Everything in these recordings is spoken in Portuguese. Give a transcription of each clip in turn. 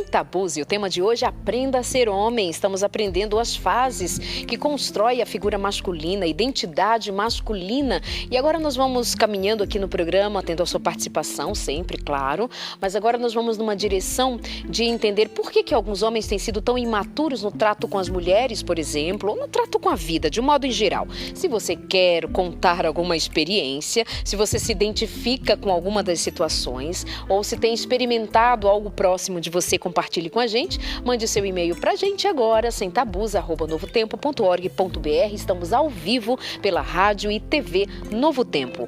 Sem Tabus, e o tema de hoje é Aprenda a Ser Homem. Estamos aprendendo as fases que constrói a figura masculina, a identidade masculina. E agora nós vamos caminhando aqui no programa, tendo a sua participação sempre, claro. Mas agora nós vamos numa direção de entender por que alguns homens têm sido tão imaturos no trato com as mulheres, por exemplo, ou no trato com a vida, de um modo em geral. Se você quer contar alguma experiência, se você se identifica com alguma das situações, ou se tem experimentado algo próximo de você, compartilhe com a gente. Mande seu e-mail pra gente agora, semtabus@novotempo.org.br. Estamos ao vivo pela rádio e TV Novo Tempo,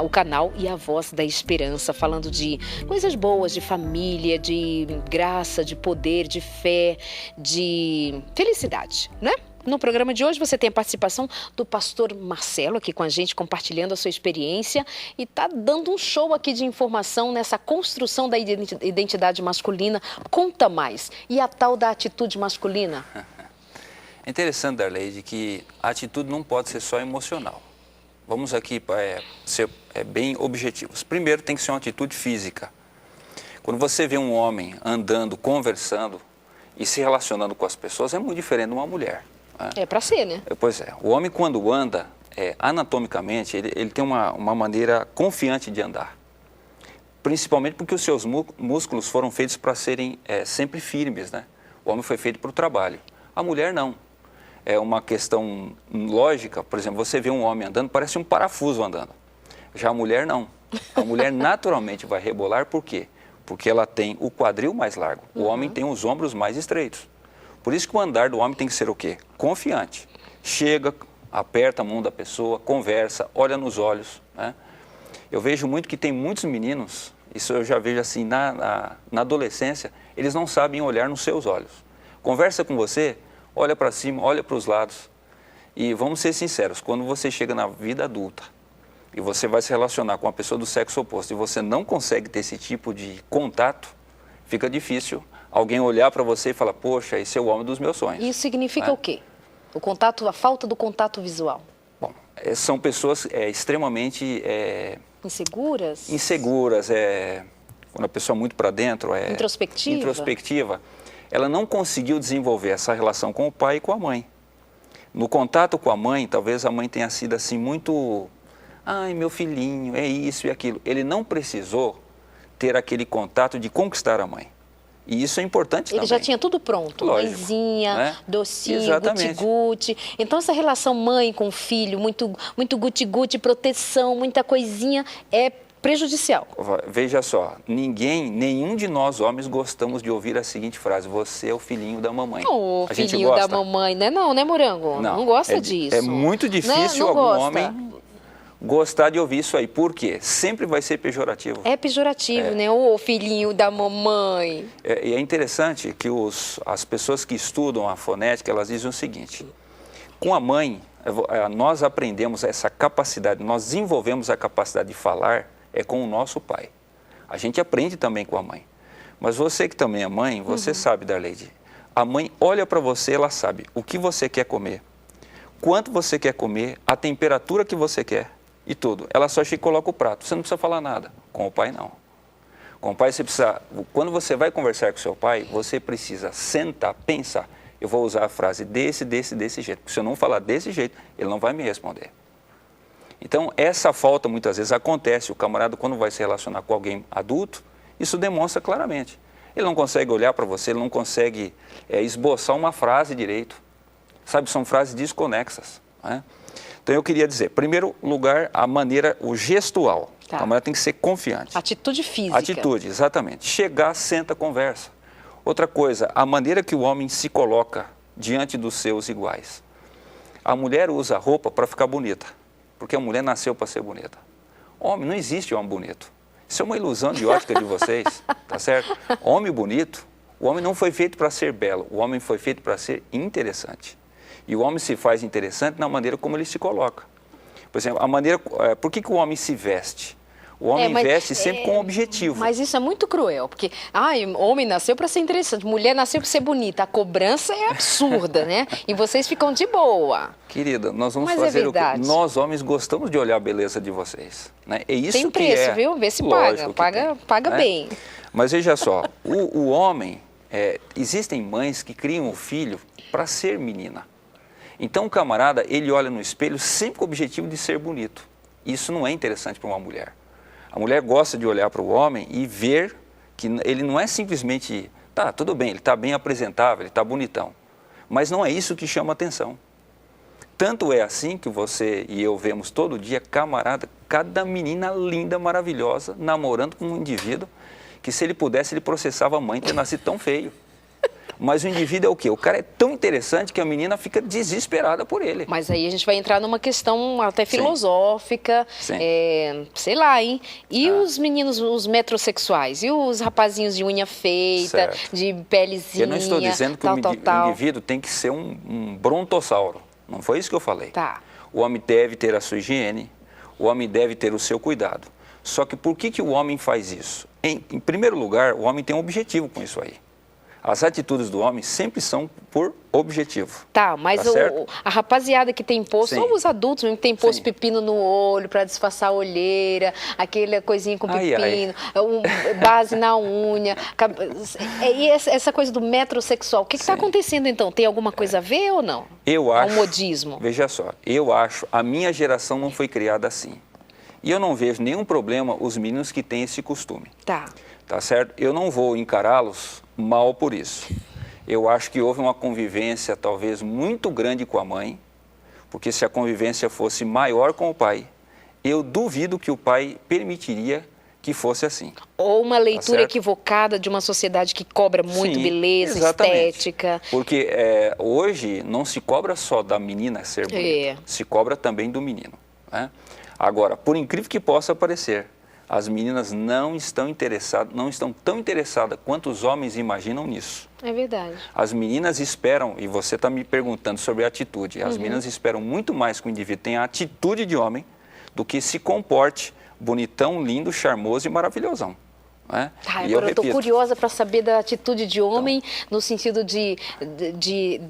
o canal e a voz da esperança, falando de coisas boas, de família, de graça, de poder, de fé, de felicidade, né? No programa de hoje você tem a participação do pastor Marcelo aqui com a gente, compartilhando a sua experiência e tá dando um show aqui de informação nessa construção da identidade masculina. Conta mais. E a tal da atitude masculina? É interessante, Darleide, que a atitude não pode ser só emocional. Vamos aqui ser bem objetivos. Primeiro tem que ser uma atitude física. Quando você vê um homem andando, conversando e se relacionando com as pessoas, é muito diferente de uma mulher. É para ser, né? Pois é. O homem, quando anda, anatomicamente, ele tem uma maneira confiante de andar. Principalmente porque os seus músculos foram feitos para serem sempre firmes, né? O homem foi feito para o trabalho. A mulher, não. É uma questão lógica. Por exemplo, você vê um homem andando, parece um parafuso andando. Já a mulher, não. A mulher naturalmente vai rebolar, por quê? Porque ela tem o quadril mais largo. O homem tem os ombros mais estreitos. Por isso que o andar do homem tem que ser o quê? Confiante. Chega, aperta a mão da pessoa, conversa, olha nos olhos, né? Eu vejo muito que tem muitos meninos, isso eu já vejo assim na adolescência, eles não sabem olhar nos seus olhos. Conversa com você, olha para cima, olha para os lados. E vamos ser sinceros, quando você chega na vida adulta e você vai se relacionar com uma pessoa do sexo oposto e você não consegue ter esse tipo de contato, fica difícil alguém olhar para você e falar, poxa, esse é o homem dos meus sonhos. Isso significa o quê? O contato, a falta do contato visual? Bom, são pessoas extremamente... Inseguras? Inseguras, quando a pessoa é muito para dentro... Introspectiva? Introspectiva. Ela não conseguiu desenvolver essa relação com o pai e com a mãe. No contato com a mãe, talvez a mãe tenha sido assim muito... Ai, meu filhinho, é isso e aquilo. Ele não precisou ter aquele contato de conquistar a mãe. E isso é importante também. Ele já tinha tudo pronto, lógico, mãezinha, né? Docinho, guti-guti. Então essa relação mãe com filho, muito guti-guti, proteção, muita coisinha, é prejudicial. Veja só, nenhum de nós homens gostamos de ouvir a seguinte frase, você é o filhinho da mamãe. O filhinho da mamãe, né? Não, né, Morango? Não gosta disso. É muito difícil algum homem gostar de ouvir isso aí. Por quê? Sempre vai ser pejorativo. É pejorativo, né? O filhinho da mamãe. E é interessante que as pessoas que estudam a fonética, elas dizem o seguinte. Com a mãe, nós aprendemos essa capacidade, nós desenvolvemos a capacidade de falar com o nosso pai. A gente aprende também com a mãe. Mas você que também é mãe, você sabe, Darleide. A mãe olha para você, ela sabe o que você quer comer, quanto você quer comer, a temperatura que você quer. E tudo. Ela só chega e coloca o prato. Você não precisa falar nada. Com o pai, não. Com o pai, você precisa... Quando você vai conversar com seu pai, você precisa sentar, pensar. Eu vou usar a frase desse jeito. Porque se eu não falar desse jeito, ele não vai me responder. Então, essa falta, muitas vezes, acontece. O camarada, quando vai se relacionar com alguém adulto, isso demonstra claramente. Ele não consegue olhar para você, ele não consegue esboçar uma frase direito. Sabe, são frases desconexas, né? Então, eu queria dizer, primeiro lugar, o gestual. Tá. A camarada tem que ser confiante. Atitude física. Atitude, exatamente. Chegar, senta, conversa. Outra coisa, a maneira que o homem se coloca diante dos seus iguais. A mulher usa roupa para ficar bonita, porque a mulher nasceu para ser bonita. Homem, não existe homem bonito. Isso é uma ilusão de ótica de vocês, tá certo? Homem bonito, o homem não foi feito para ser belo, o homem foi feito para ser interessante. E o homem se faz interessante na maneira como ele se coloca. Por exemplo, por que o homem se veste? O homem veste sempre com um objetivo. Mas isso é muito cruel, porque homem nasceu para ser interessante, mulher nasceu para ser bonita. A cobrança é absurda, né? E vocês ficam de boa. Querida, nós vamos fazer o que nós homens gostamos de olhar a beleza de vocês, né? É isso tem preço, viu? Vê se paga, paga bem. Mas veja só, o homem, existem mães que criam o filho para ser menina. Então o camarada, ele olha no espelho sempre com o objetivo de ser bonito. Isso não é interessante para uma mulher. A mulher gosta de olhar para o homem e ver que ele não é simplesmente, tá, tudo bem, ele está bem apresentável, ele está bonitão. Mas não é isso que chama atenção. Tanto é assim que você e eu vemos todo dia, camarada, cada menina linda, maravilhosa, namorando com um indivíduo que, se ele pudesse, ele processava a mãe ter nascido tão feio. Mas o indivíduo é o quê? O cara é tão interessante que a menina fica desesperada por ele. Mas aí a gente vai entrar numa questão até filosófica, sei lá, hein? E os meninos, os metrosexuais? E os rapazinhos de unha feita, certo, de pelezinha, eu não estou dizendo que o indivíduo tem que ser um brontossauro. Não foi isso que eu falei. Tá. O homem deve ter a sua higiene, o homem deve ter o seu cuidado. Só que por que o homem faz isso? Em primeiro lugar, o homem tem um objetivo com isso aí. As atitudes do homem sempre são por objetivo. Tá, mas a rapaziada que tem posto, ou os adultos mesmo que tem posto pepino no olho para disfarçar a olheira, aquela coisinha com pepino, base na unha. E essa coisa do metrosexual, o que está acontecendo então? Tem alguma coisa a ver ou não? Eu acho. É um modismo? Veja só, eu acho, a minha geração não foi criada assim. E eu não vejo nenhum problema os meninos que têm esse costume. Tá. Tá certo? Eu não vou encará-los mal por isso. Eu acho que houve uma convivência talvez muito grande com a mãe, porque se a convivência fosse maior com o pai, eu duvido que o pai permitiria que fosse assim. Ou uma leitura equivocada de uma sociedade que cobra muito beleza, estética. Porque hoje não se cobra só da menina ser bonita, se cobra também do menino, né? Agora, por incrível que possa parecer, as meninas não estão tão interessadas quanto os homens imaginam nisso. É verdade. As meninas esperam, e você está me perguntando sobre a atitude, as meninas esperam muito mais que o indivíduo tenha a atitude de homem do que se comporte bonitão, lindo, charmoso e maravilhosão. Agora eu estou curiosa para saber da atitude de homem, no sentido de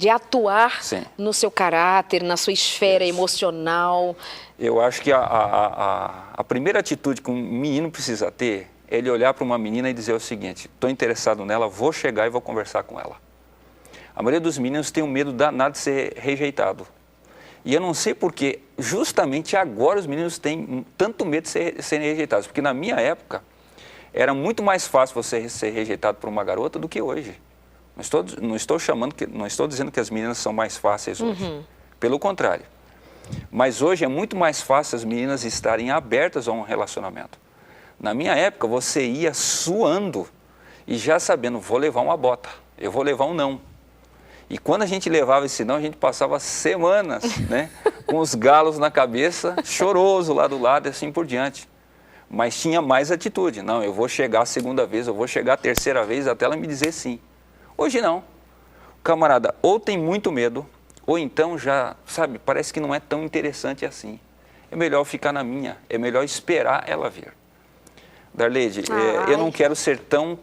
atuar no seu caráter, na sua esfera emocional. Eu acho que a primeira atitude que um menino precisa ter é ele olhar para uma menina e dizer o seguinte: estou interessado nela, vou chegar e vou conversar com ela. A maioria dos meninos tem um medo danado de ser rejeitado. E eu não sei porque justamente agora os meninos têm tanto medo de serem rejeitados, porque na minha época era muito mais fácil você ser rejeitado por uma garota do que hoje. Não estou dizendo que as meninas são mais fáceis hoje. Pelo contrário. Mas hoje é muito mais fácil as meninas estarem abertas a um relacionamento. Na minha época, você ia suando e já sabendo, vou levar uma bota, eu vou levar um não. E quando a gente levava esse não, a gente passava semanas, né, com os galos na cabeça, choroso lá do lado e assim por diante. Mas tinha mais atitude. Não, eu vou chegar a segunda vez, eu vou chegar a terceira vez até ela me dizer sim. Hoje não. O camarada ou tem muito medo, ou então já, sabe, parece que não é tão interessante assim. É melhor ficar na minha, é melhor esperar ela vir. Darleide, eu não quero ser tão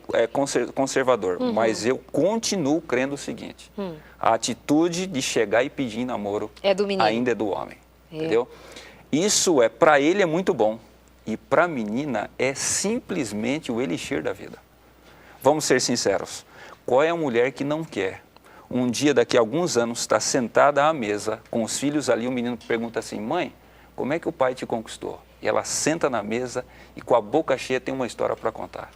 conservador, mas eu continuo crendo o seguinte: a atitude de chegar e pedir namoro ainda é do homem. Entendeu? Isso para ele é muito bom. E para a menina é simplesmente o elixir da vida. Vamos ser sinceros. Qual é a mulher que não quer? Um dia, daqui a alguns anos, está sentada à mesa, com os filhos ali, o menino pergunta assim: mãe, como é que o pai te conquistou? E ela senta na mesa e com a boca cheia tem uma história para contar.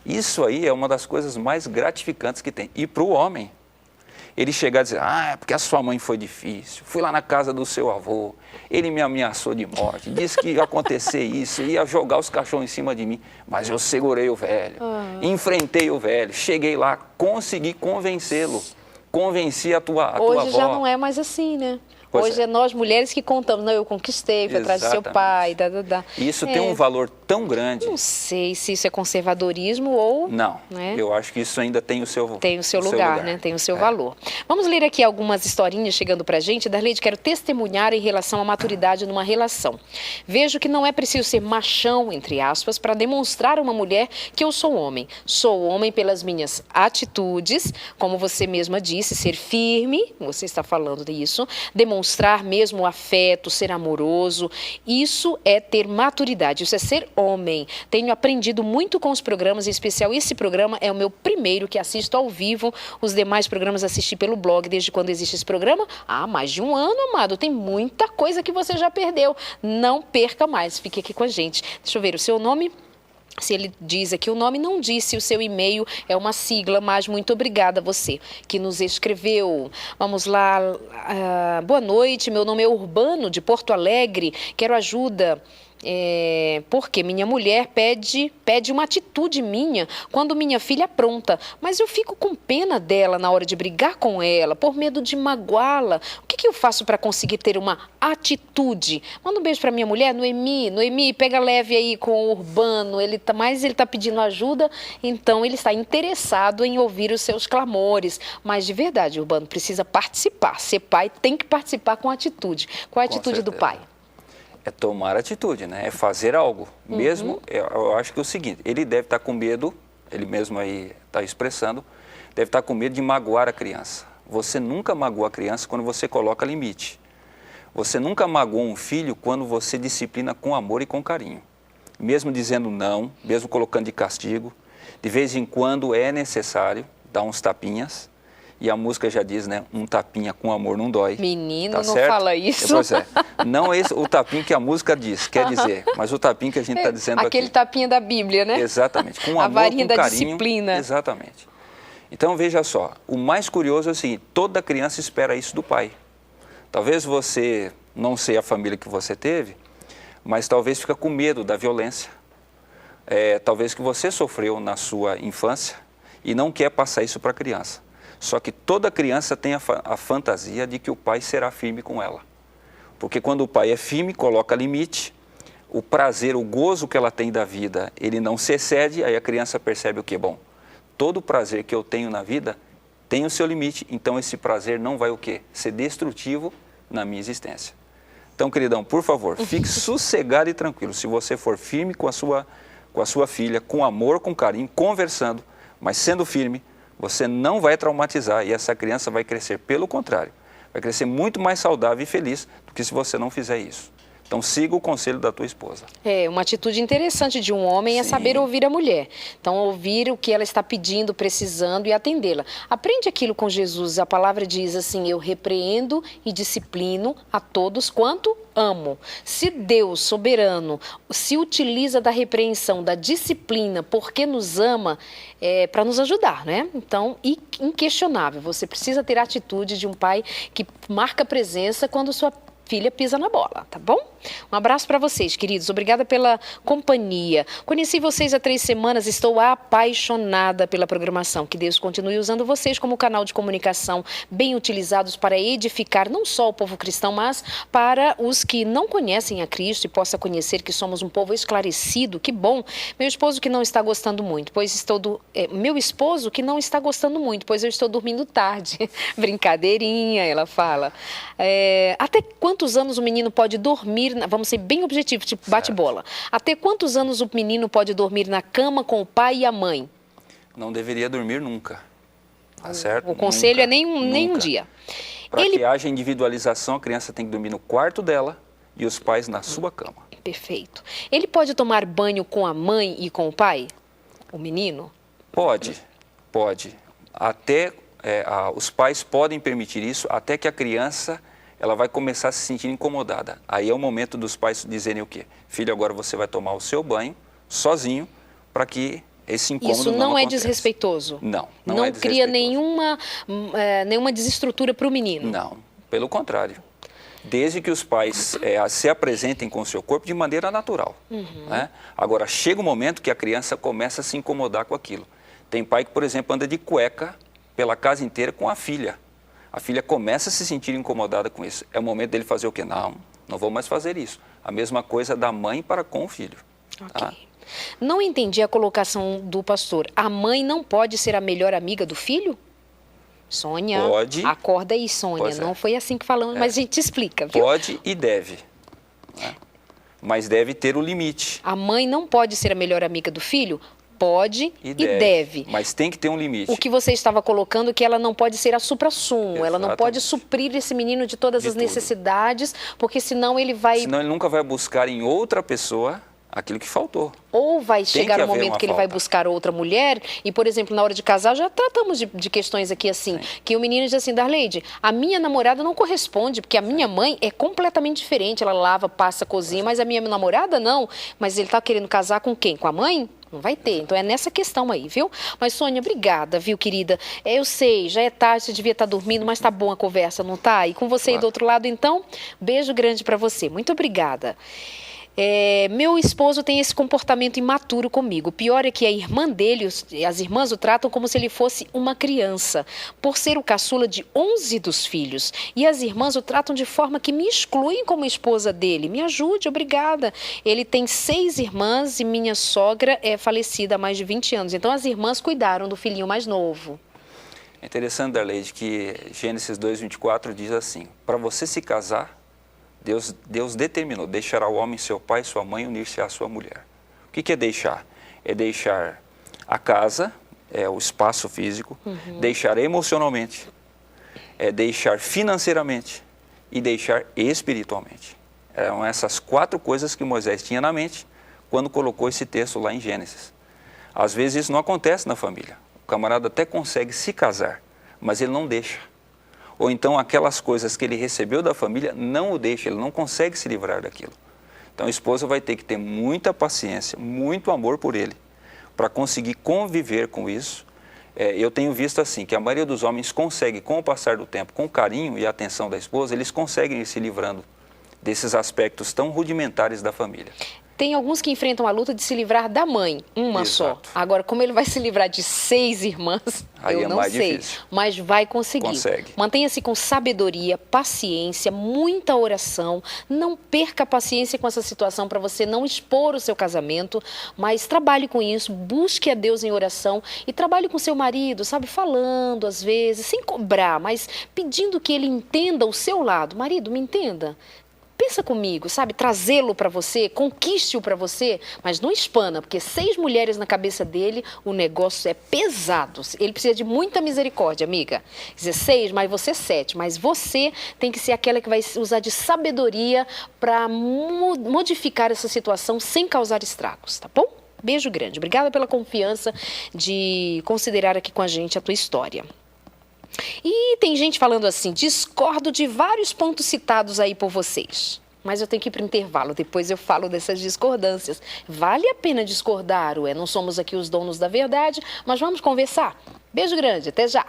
Isso aí é uma das coisas mais gratificantes que tem. E para o homem, ele chegar a dizer: é porque a sua mãe foi difícil, fui lá na casa do seu avô, ele me ameaçou de morte, disse que ia acontecer isso, ia jogar os cachorros em cima de mim, mas eu segurei o velho, enfrentei o velho, cheguei lá, consegui convencê-lo, convenci a tua avó. Hoje já não é mais assim, né? Hoje é nós mulheres que contamos, não, eu conquistei, foi atrás do seu pai, Isso tem um valor tão grande. Não sei se isso é conservadorismo ou... Não, eu acho que isso ainda tem o seu lugar, né? Tem o seu valor. Vamos ler aqui algumas historinhas chegando pra gente. Darleide, quero testemunhar em relação à maturidade numa relação. Vejo que não é preciso ser machão, entre aspas, para demonstrar a uma mulher que eu sou homem. Sou homem pelas minhas atitudes, como você mesma disse, ser firme, você está falando disso, demonstrar demonstrar mesmo afeto, ser amoroso. Isso é ter maturidade, isso é ser homem. Tenho aprendido muito com os programas, em especial esse programa é o meu primeiro que assisto ao vivo. Os demais programas assisti pelo blog. Desde quando existe esse programa? Há mais de um ano, amado. Tem muita coisa que você já perdeu. Não perca mais. Fique aqui com a gente. Deixa eu ver o seu nome. Se ele diz aqui o nome, não disse o seu e-mail, é uma sigla, mas muito obrigada a você que nos escreveu. Vamos lá, boa noite, meu nome é Urbano, de Porto Alegre, quero ajuda. Porque minha mulher pede uma atitude minha quando minha filha apronta, mas eu fico com pena dela na hora de brigar com ela, por medo de magoá-la. O que eu faço para conseguir ter uma atitude? Manda um beijo para minha mulher, Noemi, pega leve aí com o Urbano, ele tá pedindo ajuda, então ele está interessado em ouvir os seus clamores, mas de verdade, Urbano, precisa participar, ser pai tem que participar com atitude. Qual é a atitude do pai? É tomar atitude, né? É fazer algo. Mesmo, eu acho que é o seguinte, ele deve estar com medo, ele mesmo aí está expressando, deve estar com medo de magoar a criança. Você nunca magoa a criança quando você coloca limite. Você nunca magoa um filho quando você disciplina com amor e com carinho. Mesmo dizendo não, mesmo colocando de castigo, de vez em quando é necessário dar uns tapinhas. E a música já diz, né? Um tapinha com amor não dói. Menino, tá não certo? fala isso. Pois é. Não esse o tapinha que a música diz, quer dizer, mas o tapinha que a gente está dizendo aquele aqui. tapinha da Bíblia, né? Exatamente. Com a amor, varinha com da carinho. disciplina. Exatamente. Então, veja só, o mais curioso é o seguinte, toda criança espera isso do pai. Talvez você, não sei a família que você teve, mas talvez fica com medo da violência. Talvez que você sofreu na sua infância e não quer passar isso para a criança. Só que toda criança tem a fantasia de que o pai será firme com ela. Porque quando o pai é firme, coloca limite, o prazer, o gozo que ela tem da vida, ele não se excede, aí a criança percebe o que? Bom, todo prazer que eu tenho na vida tem o seu limite, então esse prazer não vai o quê? Ser destrutivo na minha existência. Então, queridão, por favor, fique sossegado e tranquilo. Se você for firme com a sua filha, com amor, com carinho, conversando, mas sendo firme, você não vai traumatizar e essa criança vai crescer, pelo contrário, vai crescer muito mais saudável e feliz do que se você não fizer isso. Então, siga o conselho da tua esposa. Uma atitude interessante de um homem é saber ouvir a mulher. Então, ouvir o que ela está pedindo, precisando e atendê-la. Aprende aquilo com Jesus. A palavra diz assim, eu repreendo e disciplino a todos quanto amo. Se Deus, soberano, se utiliza da repreensão, da disciplina, porque nos ama, para nos ajudar, né? Então, inquestionável. Você precisa ter a atitude de um pai que marca presença quando sua filha pisa na bola, tá bom? Um abraço para vocês, queridos. Obrigada pela companhia. Conheci vocês há 3 semanas, estou apaixonada pela programação. Que Deus continue usando vocês como canal de comunicação bem utilizados para edificar não só o povo cristão, mas para os que não conhecem a Cristo e possa conhecer que somos um povo esclarecido. Que bom. Meu esposo que não está gostando muito, pois meu esposo que não está gostando muito, pois eu estou dormindo tarde. Brincadeirinha, ela fala. Até quantos anos o menino pode dormir, vamos ser bem objetivos, tipo bate-bola. Até quantos anos o menino pode dormir na cama com o pai e a mãe? Não deveria dormir nunca, tá certo? O conselho nunca, é nem um dia. Para que haja individualização, a criança tem que dormir no quarto dela e os pais na sua cama. Perfeito. Ele pode tomar banho com a mãe e com o pai? O menino? Pode. Até os pais podem permitir isso, até que a criança ela vai começar a se sentir incomodada. Aí é o momento dos pais dizerem o quê? Filho, agora você vai tomar o seu banho sozinho para que esse incômodo isso não é aconteça. desrespeitoso? Não é desrespeitoso. Cria nenhuma desestrutura para o menino? Não, pelo contrário. Desde que os pais se apresentem com o seu corpo de maneira natural. Né? Agora, chega um momento que a criança começa a se incomodar com aquilo. Tem pai que, por exemplo, anda de cueca pela casa inteira com a filha. A filha começa a se sentir incomodada com isso. É o momento dele fazer o quê? Não vou mais fazer isso. A mesma coisa da mãe para com o filho. Ok. Tá? Não entendi a colocação do pastor. A mãe não pode ser a melhor amiga do filho? Sônia, pode. Acorda aí, Sônia. Não foi assim que falamos, mas a gente explica, viu? Pode e deve. Né? Mas deve ter o limite. A mãe não pode ser a melhor amiga do filho? pode e deve. Mas tem que ter um limite. O que você estava colocando, que ela não pode ser a suprassumo, ela não pode suprir esse menino de todas as necessidades, porque senão ele vai... Senão ele nunca vai buscar em outra pessoa aquilo que faltou. Ou vai chegar um momento que ele vai buscar outra mulher e, por exemplo, na hora de casar, já tratamos de questões aqui assim, que o menino diz assim, Darleide, a minha namorada não corresponde, porque a minha mãe é completamente diferente, ela lava, passa, cozinha, mas a minha namorada não. Mas ele está querendo casar com quem? Com a mãe? Não vai ter. Então é nessa questão aí, viu? Mas, Sônia, obrigada, viu, querida? Eu sei, já é tarde, você devia estar dormindo, mas tá bom a conversa, não tá? E com você aí do outro lado, então, beijo grande para você. Muito obrigada. Meu esposo tem esse comportamento imaturo comigo. O pior é que a irmã dele, as irmãs o tratam como se ele fosse uma criança, por ser o caçula de 11 dos filhos. E as irmãs o tratam de forma que me excluem como esposa dele. Me ajude, obrigada. Ele tem 6 irmãs e minha sogra é falecida há mais de 20 anos. Então as irmãs cuidaram do filhinho mais novo. É interessante, Darleide, que Gênesis 2:24 diz assim, para você se casar, Deus determinou, deixará o homem seu pai e sua mãe unir-se à sua mulher. O que é deixar? É deixar a casa, o espaço físico, deixar emocionalmente, deixar financeiramente e deixar espiritualmente. Eram essas 4 coisas que Moisés tinha na mente quando colocou esse texto lá em Gênesis. Às vezes isso não acontece na família. O camarada até consegue se casar, mas ele não deixa. Ou então aquelas coisas que ele recebeu da família não o deixa, ele não consegue se livrar daquilo. Então a esposa vai ter que ter muita paciência, muito amor por ele, para conseguir conviver com isso. Eu tenho visto assim, que a maioria dos homens consegue, com o passar do tempo, com o carinho e a atenção da esposa, eles conseguem ir se livrando desses aspectos tão rudimentares da família. Tem alguns que enfrentam a luta de se livrar da mãe, uma só. Agora, como ele vai se livrar de 6 irmãs, aí eu não sei. Difícil. Mas vai conseguir. Consegue. Mantenha-se com sabedoria, paciência, muita oração. Não perca a paciência com essa situação para você não expor o seu casamento, mas trabalhe com isso, busque a Deus em oração e trabalhe com seu marido, sabe, falando às vezes, sem cobrar, mas pedindo que ele entenda o seu lado. Marido, me entenda. Pensa comigo, sabe? Trazê-lo para você, conquiste-o para você, mas não espana, porque 6 mulheres na cabeça dele, o negócio é pesado. Ele precisa de muita misericórdia, amiga. Quer dizer, 6, mas você 7. Mas você tem que ser aquela que vai usar de sabedoria para modificar essa situação sem causar estragos, tá bom? Beijo grande. Obrigada pela confiança de considerar aqui com a gente a tua história. E tem gente falando assim, discordo de vários pontos citados aí por vocês. Mas eu tenho que ir para o intervalo, depois eu falo dessas discordâncias. Vale a pena discordar, não somos aqui os donos da verdade, mas vamos conversar. Beijo grande, até já!